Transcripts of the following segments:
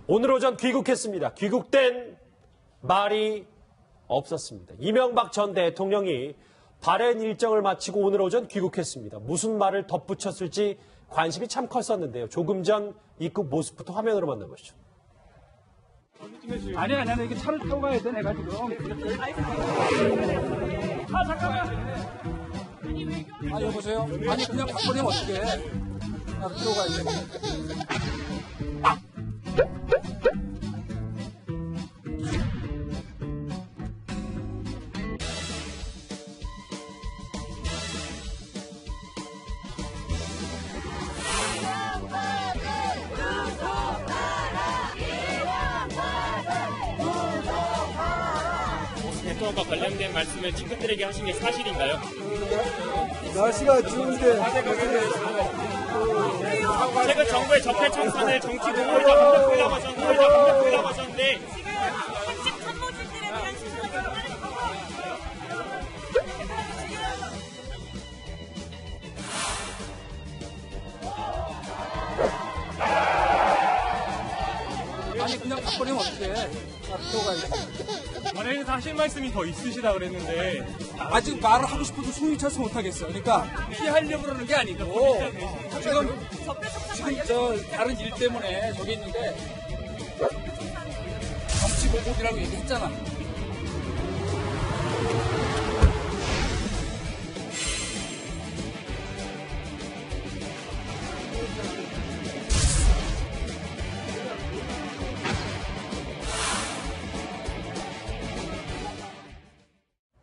오늘 오전 귀국했습니다. 귀국된 말이 없었습니다. 이명박 전 대통령이 발행 일정을 마치고 오늘 오전 귀국했습니다. 무슨 말을 덧붙였을지 관심이 참 컸었는데요. 조금 전 입국 모습부터 화면으로 만나보시죠. 아니야, 이게 차를 타고 가야 돼, 내가 지금. 아, 잠깐만. 아, 여보세요? 아니, 그냥 바꿔내면 어떡해. 나도 들어가야 돼. 대통령과 관련된 말씀을 친구들에게 하신 게 사실인가요? 날씨가 추운데. 최근 정부의 적폐청산을 정치 공모에다 공격하려고 하셨는데 핵심 참모진들에 대한 수사가 전달된 거고. 아니, 그냥 바꿔내면 어떡해. 나도 들어가야 돼. 관련해서 하실 말씀이 더 있으시다 그랬는데 아직 말을 하고 싶어도 숨이 차서 못하겠어. 그러니까 피하려고 그러는 게 아니고 지금 다른 일 때문에 저기 있는데 정치 보복이라고 얘기했잖아.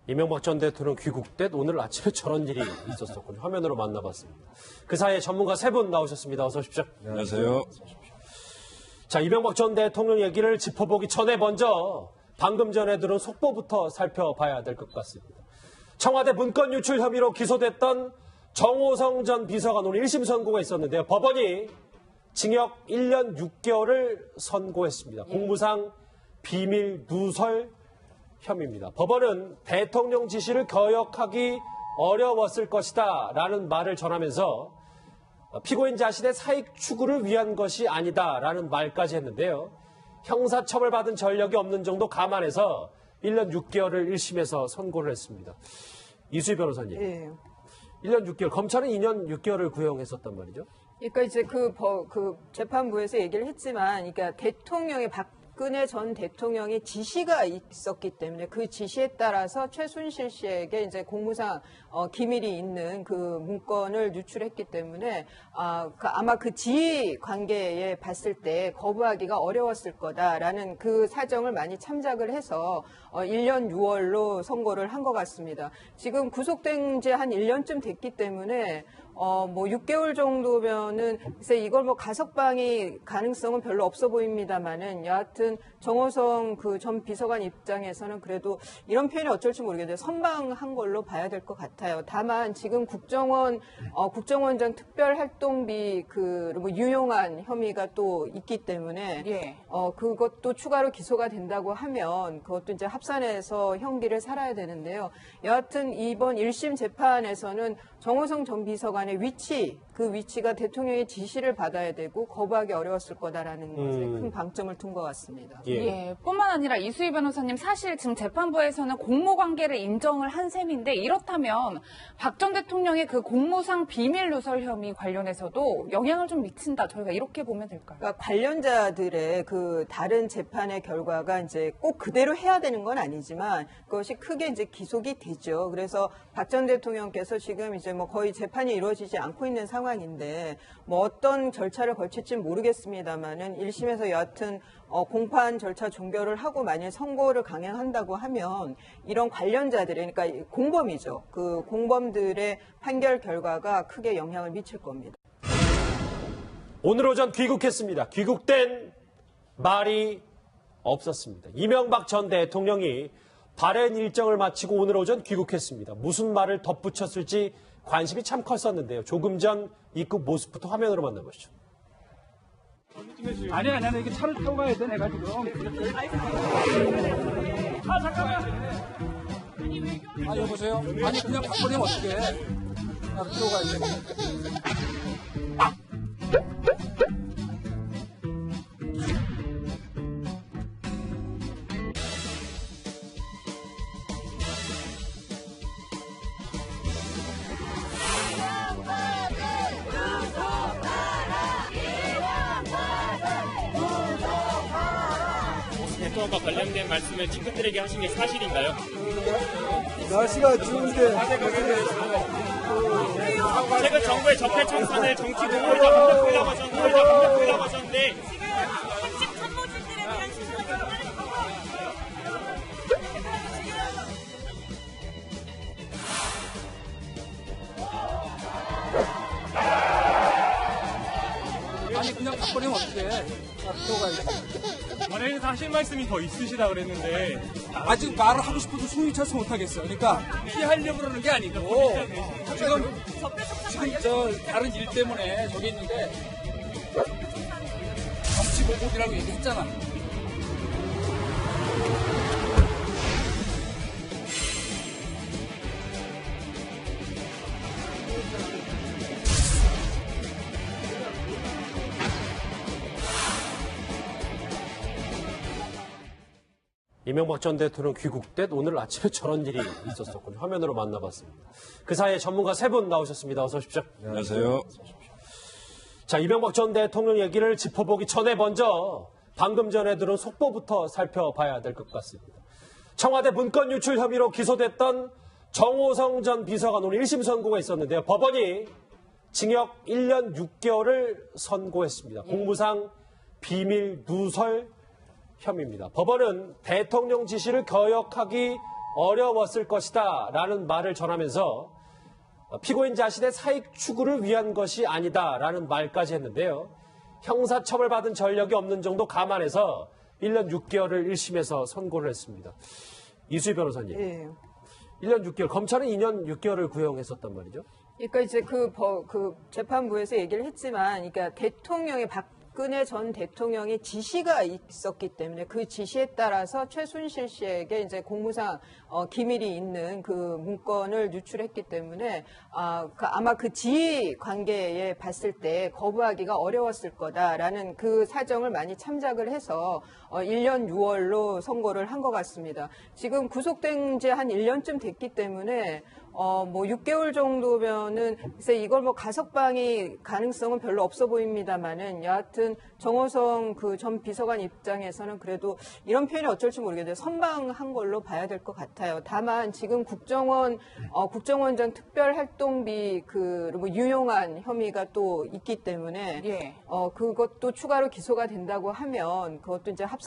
이명박 전 대통령 귀국된 오늘 아침에 저런 일이 있었었군요. 화면으로 만나봤습니다. 그 사이에 전문가 세 분 나오셨습니다. 어서 오십시오. 안녕하세요. 자, 이명박 전 대통령 얘기를 짚어보기 전에 먼저 방금 전에 들은 속보부터 살펴봐야 될 것 같습니다. 청와대 문건 유출 혐의로 기소됐던 정호성 전 비서관 오늘 1심 선고가 있었는데요. 법원이 징역 1년 6개월을 선고했습니다. 공무상 비밀 누설 혐의입니다. 법원은 대통령 지시를 거역하기 어려웠을 것이다 라는 말을 전하면서 피고인 자신의 사익 추구를 위한 것이 아니다 라는 말까지 했는데요. 형사처벌받은 전력이 없는 정도 감안해서 1년 6개월을 1심에서 선고를 했습니다. 이수희 변호사님. 예. 1년 6개월, 검찰은 2년 6개월을 구형했었단 말이죠. 그러니까 이제 그 재판부에서 얘기를 했지만, 그러니까 대통령의 박근혜 전 대통령의 지시가 있었기 때문에 그 지시에 따라서 최순실 씨에게 이제 공무상 기밀이 있는 그 문건을 유출했기 때문에 아마 그 지휘 관계에 봤을 때 거부하기가 어려웠을 거다라는 그 사정을 많이 참작을 해서 1년 6월로 선고를 한 것 같습니다. 지금 구속된 지 한 1년쯤 됐기 때문에 뭐 6개월 정도면은 글쎄 이걸 뭐 가석방이 가능성은 별로 없어 보입니다만은 여하튼 정호성 그 전 비서관 입장에서는 그래도 이런 표현이 어쩔지 모르겠는데 선방한 걸로 봐야 될 것 같아요. 다만 지금 국정원장 특별활동비 뭐 유용한 혐의가 또 있기 때문에 그것도 추가로 기소가 된다고 하면 그것도 이제 합산해서 형기를 살아야 되는데요. 여하튼 이번 1심 재판에서는 정호성 전 비서관의 그 위치가 대통령의 지시를 받아야 되고 거부하기 어려웠을 거다라는 것에 큰 방점을 둔 것 같습니다. 예. 뿐만 아니라 이수희 변호사님 사실 지금 재판부에서는 공모관계를 인정을 한 셈인데 이렇다면 박 전 대통령의 그 공무상 비밀 누설 혐의 관련해서도 영향을 좀 미친다. 저희가 이렇게 보면 될까요? 그러니까 관련자들의 그 다른 재판의 결과가 이제 꼭 그대로 해야 되는 건 아니지만 그것이 크게 이제 기속이 되죠. 그래서 박 전 대통령께서 지금 이제 뭐 거의 재판이 이루어지지 않고 있는 상황인데 뭐 어떤 절차를 거칠지 모르겠습니다만은 1심에서 여하튼 공판 절차 종결을 하고 만일 선고를 강행한다고 하면 이런 관련자들의 그러니까 공범이죠. 그 공범들의 판결 결과가 크게 영향을 미칠 겁니다. 오늘 오전 귀국했습니다. 귀국된 말이 없었습니다. 이명박 전 대통령이 발행 일정을 마치고 오늘 오전 귀국했습니다. 무슨 말을 덧붙였을지 관심이 참 컸었는데요. 조금 전 입국 모습부터 화면으로 만나보시죠. 아니야, 이게 차를 타고 가야 돼, 내가 지금. 아, 잠깐만. 아, 여보세요? 아니, 그냥 바꿔내면 어떡해. 나도 들어가야 돼. 대통령과 관련된 말씀을 친구들에게 하신 게 사실인가요? 날씨가 추운데 최근 정부의 적폐 청산을 정치 공모이자 공격이라고 하셨는데 핵심 참모진들에 대한 수사가 결과를 아니 그냥 바꿔내면 어떡해. 필요가 있어. 만약에 하실 말씀이 더 있으시다 그랬는데 아직 말을 하고 싶어도 숨이 차서 못하겠어요. 그러니까 피하려고 그러는 게 아니고 지금 저 다른 일 때문에 저기 있는데 정치 보복이라고 얘기했잖아. 이명박 전 대통령 귀국된 오늘 아침에 저런 일이 있었었군요. 화면으로 만나봤습니다. 그 사이에 전문가 세 분 나오셨습니다. 어서 오십시오. 안녕하세요. 자, 이명박 전 대통령 얘기를 짚어보기 전에 먼저 방금 전에 들은 속보부터 살펴봐야 될 것 같습니다. 청와대 문건 유출 혐의로 기소됐던 정호성 전 비서관 오늘 1심 선고가 있었는데요. 법원이 징역 1년 6개월을 선고했습니다. 공무상 비밀 누설 혐의입니다. 법원은 대통령 지시를 거역하기 어려웠을 것이다 라는 말을 전하면서 피고인 자신의 사익 추구를 위한 것이 아니다 라는 말까지 했는데요. 형사처벌받은 전력이 없는 정도 감안해서 1년 6개월을 1심에서 선고를 했습니다. 이수희 변호사님. 예. 1년 6개월, 검찰은 2년 6개월을 구형했었단 말이죠. 그러니까 이제 그 재판부에서 얘기를 했지만, 그러니까 대통령의 박근혜 전 대통령의 지시가 있었기 때문에 그 지시에 따라서 최순실 씨에게 이제 공무상 기밀이 있는 그 문건을 유출했기 때문에 아마 그 지휘 관계에 봤을 때 거부하기가 어려웠을 거다라는 그 사정을 많이 참작을 해서 1년 6월로 선고를 한 것 같습니다. 지금 구속된 지 한 1년쯤 됐기 때문에 뭐 6개월 정도면은 글쎄 이걸 뭐 가석방이 가능성은 별로 없어 보입니다만은 여하튼 정호성 그 전 비서관 입장에서는 그래도 이런 표현이 어쩔지 모르겠는데 선방한 걸로 봐야 될 것 같아요. 다만 지금 국정원장 특별활동비 뭐 유용한 혐의가 또 있기 때문에 예. 그것도 추가로 기소가 된다고 하면 그것도 이제 합산